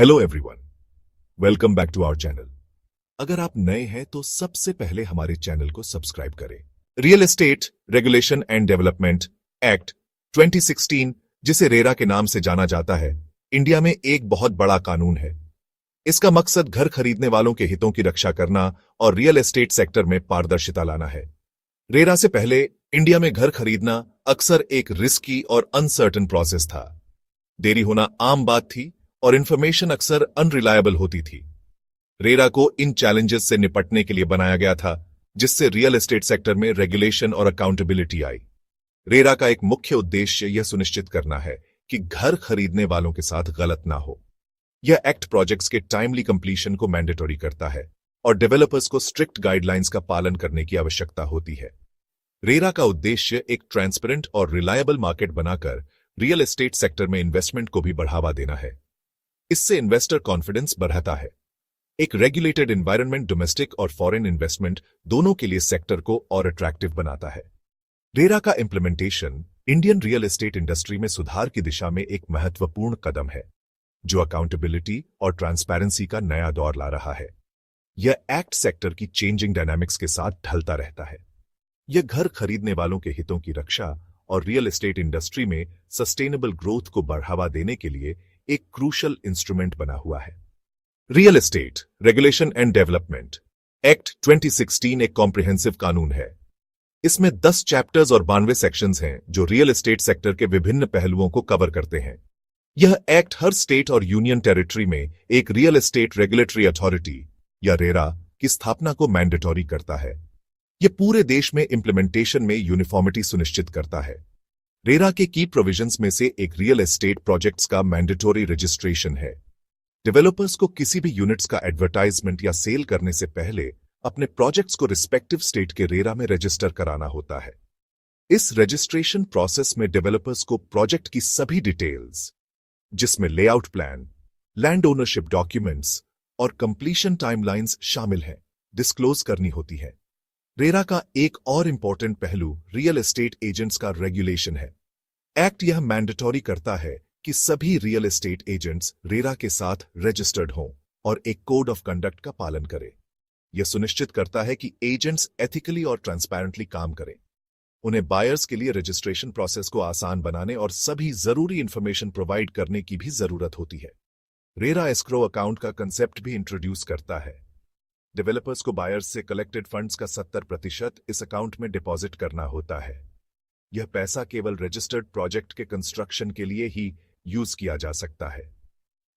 Hello everyone, welcome back to our channel. अगर आप नए हैं तो सबसे पहले हमारे चैनल को सब्सक्राइब करें। Real estate regulation and development act 2016, जिसे रेरा के नाम से जाना जाता है, इंडिया में एक बहुत बड़ा कानून है। इसका मकसद घर खरीदने वालों के हितों की रक्षा करना और रियल एस्टेट सेक्टर में पारदर्शिता लाना है। रेरा से पहले इंडिया में घर खरीदना अक्सर एक रिस्की और अनसर्टेन प्रोसेस था। देरी होना आम बात थी और इंफॉर्मेशन अक्सर अनरिलायबल होती थी। रेरा को इन चैलेंजेस से निपटने के लिए बनाया गया था, जिससे रियल एस्टेट सेक्टर में रेगुलेशन और अकाउंटेबिलिटी आई। रेरा का एक मुख्य उद्देश्य यह सुनिश्चित करना है कि घर खरीदने वालों के साथ गलत ना हो। यह एक्ट प्रोजेक्ट्स के टाइमली कंप्लीशन को मैंडेटरी करता है और डेवलपर्स को स्ट्रिक्ट गाइडलाइंस का पालन करने की आवश्यकता होती है। रेरा का उद्देश्य एक ट्रांसपेरेंट और रिलायबल मार्केट बनाकर रियल एस्टेट सेक्टर में इन्वेस्टमेंट को भी बढ़ावा देना है। इससे इन्वेस्टर कॉन्फिडेंस बढ़ता है। एक रेगुलेटेड एनवायरनमेंट डोमेस्टिक और फॉरेन इन्वेस्टमेंट दोनों के लिए सेक्टर को और अट्रैक्टिव बनाता है। रेरा का implementation Indian real estate industry में सुधार की दिशा में एक महत्वपूर्ण कदम है, जो अकाउंटेबिलिटी और ट्रांसपेरेंसी का नया दौर ला रहा है। यह एक्ट सेक्टर की चेंजिंग डायनामिक्स के साथ ढलता रहता है। यह घर खरीदने वालों के हितों की रक्षा और रियल एस्टेट इंडस्ट्री में सस्टेनेबल ग्रोथ को बढ़ावा देने के लिए एक क्रूशल इंस्ट्रूमेंट बना हुआ है। Real estate regulation and development act 2016 एक कॉम्प्रिहेंसिव कानून है। इसमें 10 चैप्टर्स और 92 सेक्शंस हैं, जो रियल एस्टेट सेक्टर के विभिन्न पहलुओं को कवर करते हैं। यह एक्ट हर स्टेट और यूनियन टेरिटरी में एक रियल एस्टेट रेगुलेटरी अथॉरिटी या रेरा की स्थापना को मैंडेटरी करता है। यह पूरे देश में इंप्लीमेंटेशन में यूनिफॉर्मिटी सुनिश्चित करता है। रेरा के की प्रोविजंस में से एक रियल एस्टेट प्रोजेक्ट्स का मैंडेटरी रजिस्ट्रेशन है। डेवलपर्स को किसी भी यूनिट्स का एडवर्टाइजमेंट या सेल करने से पहले अपने प्रोजेक्ट्स को रिस्पेक्टिव स्टेट के रेरा में रजिस्टर कराना होता है। इस रजिस्ट्रेशन प्रोसेस में डेवलपर्स को प्रोजेक्ट की सभी डिटेल्स, जिसमें layout plan, land ownership documents और कंप्लीशन टाइमलाइंस शामिल हैं, डिस्क्लोज करनी होती है। रेरा का एक और इंपॉर्टेंट पहलू रियल एस्टेट एजेंट्स का रेगुलेशन है। एक्ट यह मैंडेटरी करता है कि सभी रियल एस्टेट एजेंट्स रेरा के साथ रजिस्टर्ड हों और एक कोड ऑफ कंडक्ट का पालन करें। यह सुनिश्चित करता है कि एजेंट्स एथिकली और ट्रांसपेरेंटली काम करें। उन्हें बायर्स के लिए रजिस्ट्रेशन प्रोसेस को आसान बनाने और सभी जरूरी इंफॉर्मेशन प्रोवाइड करने की भी जरूरत होती है। रेरा एस्क्रो अकाउंट का कंसेप्ट भी इंट्रोड्यूस करता है। डेवलपर्स को बायर्स से कलेक्टेड फंड्स का 70% इस अकाउंट में डिपॉजिट करना होता है। यह पैसा केवल रजिस्टर्ड प्रोजेक्ट के कंस्ट्रक्शन के लिए ही यूज किया जा सकता है।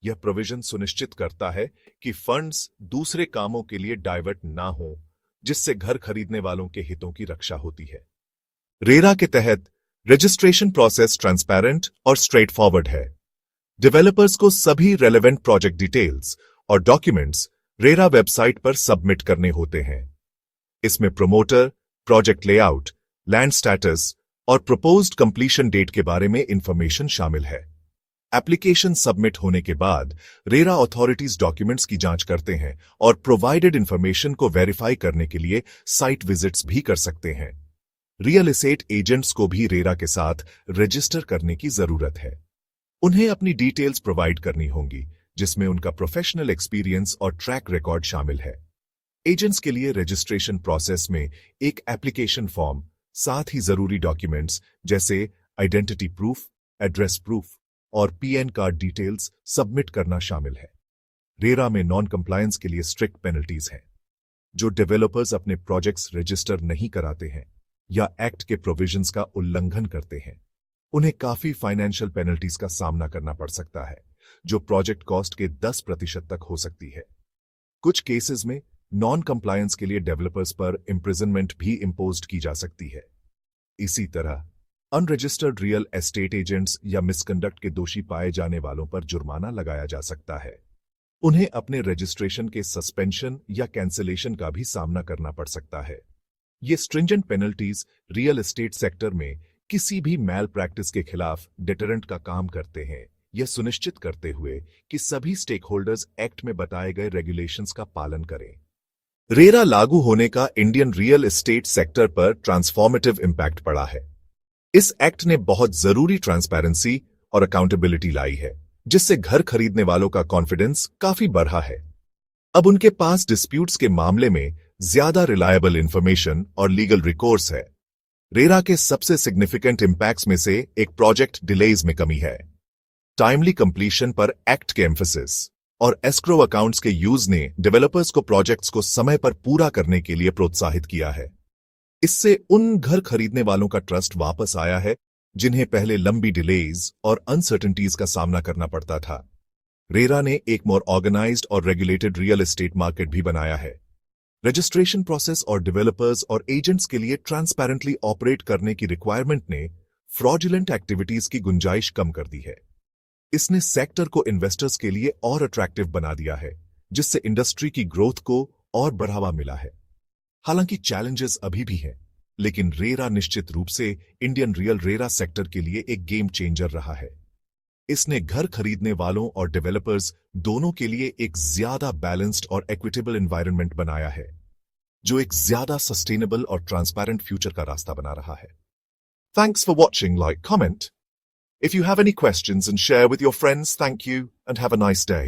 यह प्रोविजन सुनिश्चित करता है कि फंड्स दूसरे कामों के लिए डाइवर्ट ना हो, जिससे घर खरीदने वालों के हितों की रक्षा होती है। रेरा के तहत रजिस्ट्रेशन प्रोसेस ट्रांसपेरेंट और स्ट्रेट फॉरवर्ड है। डेवलपर्स को सभी रेलेवेंट प्रोजेक्ट डिटेल्स और डॉक्यूमेंट्स रेरा वेबसाइट पर सबमिट करने होते हैं। इसमें promoter, project layout, land status और प्रपोज्ड कंप्लीशन डेट के बारे में इंफॉर्मेशन शामिल है। एप्लीकेशन सबमिट होने के बाद रेरा अथॉरिटीज डॉक्यूमेंट्स की जांच करते हैं और प्रोवाइडेड इंफॉर्मेशन को वेरीफाई करने के लिए साइट विजिट्स भी कर सकते हैं। रियल एस्टेट एजेंट्स को भी रेरा के साथ रजिस्टर करने की जरूरत है। उन्हें अपनी डिटेल्स प्रोवाइड करनी होंगी, जिसमें उनका प्रोफेशनल एक्सपीरियंस और ट्रैक रिकॉर्ड शामिल है। एजेंट्स के लिए रजिस्ट्रेशन प्रोसेस में एक एप्लीकेशन फॉर्म, साथ ही जरूरी डॉक्यूमेंट्स जैसे आइडेंटिटी प्रूफ, एड्रेस प्रूफ और पीएन कार्ड डिटेल्स सबमिट करना शामिल है। रेरा में नॉन कंप्लायंस के लिए स्ट्रिक्ट पेनल्टीज हैं। जो डेवलपर्स अपने प्रोजेक्ट्स रजिस्टर नहीं कराते हैं या एक्ट के प्रोविजंस का उल्लंघन करते हैं, उन्हें काफी फाइनेंशियल पेनल्टीज का सामना करना पड़ सकता है, जो प्रोजेक्ट कॉस्ट के 10% तक हो सकती है। कुछ केसेस में नॉन कंप्लायंस के लिए डेवलपर्स पर इम्प्रिजनमेंट भी इंपोज्ड की जा सकती है। इसी तरह अनरजिस्टर्ड रियल एस्टेट एजेंट्स या मिसकंडक्ट के दोषी पाए जाने वालों पर जुर्माना लगाया जा सकता है। उन्हें अपने रजिस्ट्रेशन के सस्पेंशन या कैंसिलेशन का भी सामना करना पड़ सकता है। ये stringent penalties real estate sector में किसी भी मैल प्रैक्टिस के खिलाफ डिटरेंट का काम करते हैं, यह सुनिश्चित करते हुए कि सभी स्टेक होल्डर्स एक्ट में बताए गए रेगुलेशंस का पालन करें। रेरा लागू होने का इंडियन रियल एस्टेट सेक्टर पर ट्रांसफॉर्मेटिव इंपैक्ट पड़ा है। इस एक्ट ने बहुत जरूरी ट्रांसपेरेंसी और अकाउंटेबिलिटी लाई है, जिससे घर खरीदने वालों का कॉन्फिडेंस काफी बढ़ा है। अब उनके पास डिस्प्यूट्स के मामले में ज्यादा रिलायबल इंफॉर्मेशन और लीगल रिकोर्स है। रेरा के सबसे सिग्निफिकेंट इंपैक्ट्स में से एक प्रोजेक्ट डिलेज में कमी है। टाइमली कंप्लीशन पर एक्ट के एम्फेसिस और एस्क्रो अकाउंट्स के यूज ने डेवलपर्स को प्रोजेक्ट्स को समय पर पूरा करने के लिए प्रोत्साहित किया है। इससे उन घर खरीदने वालों का ट्रस्ट वापस आया है जिन्हें पहले लंबी डिलेज और अनसर्टेनिटीज का सामना करना पड़ता था। रेरा ने एक मोर ऑर्गेनाइज्ड और रेगुलेटेड रियल एस्टेट मार्केट भी बनाया है। रजिस्ट्रेशन प्रोसेस और डेवलपर्स और एजेंट्स के लिए ट्रांसपेरेंटली ऑपरेट करने की रिक्वायरमेंट ने फ्रॉडुलेंट एक्टिविटीज की गुंजाइश कम कर दी है। इसने सेक्टर को इन्वेस्टर्स के लिए और अट्रैक्टिव बना दिया है, जिससे इंडस्ट्री की ग्रोथ को और बढ़ावा मिला है। हालांकि चैलेंजेस अभी भी हैं, लेकिन रेरा निश्चित रूप से इंडियन रियल रेरा सेक्टर के लिए एक गेम चेंजर रहा है। इसने घर खरीदने वालों और डेवलपर्स दोनों के लिए एक ज्यादा बैलेंस्ड और इक्विटेबल एनवायरनमेंट बनाया है, जो एक ज्यादा सस्टेनेबल और ट्रांसपेरेंट फ्यूचर का रास्ता बना रहा है। Thanks for watching, like, comment if you have any questions and share with your friends. Thank you and have a nice day.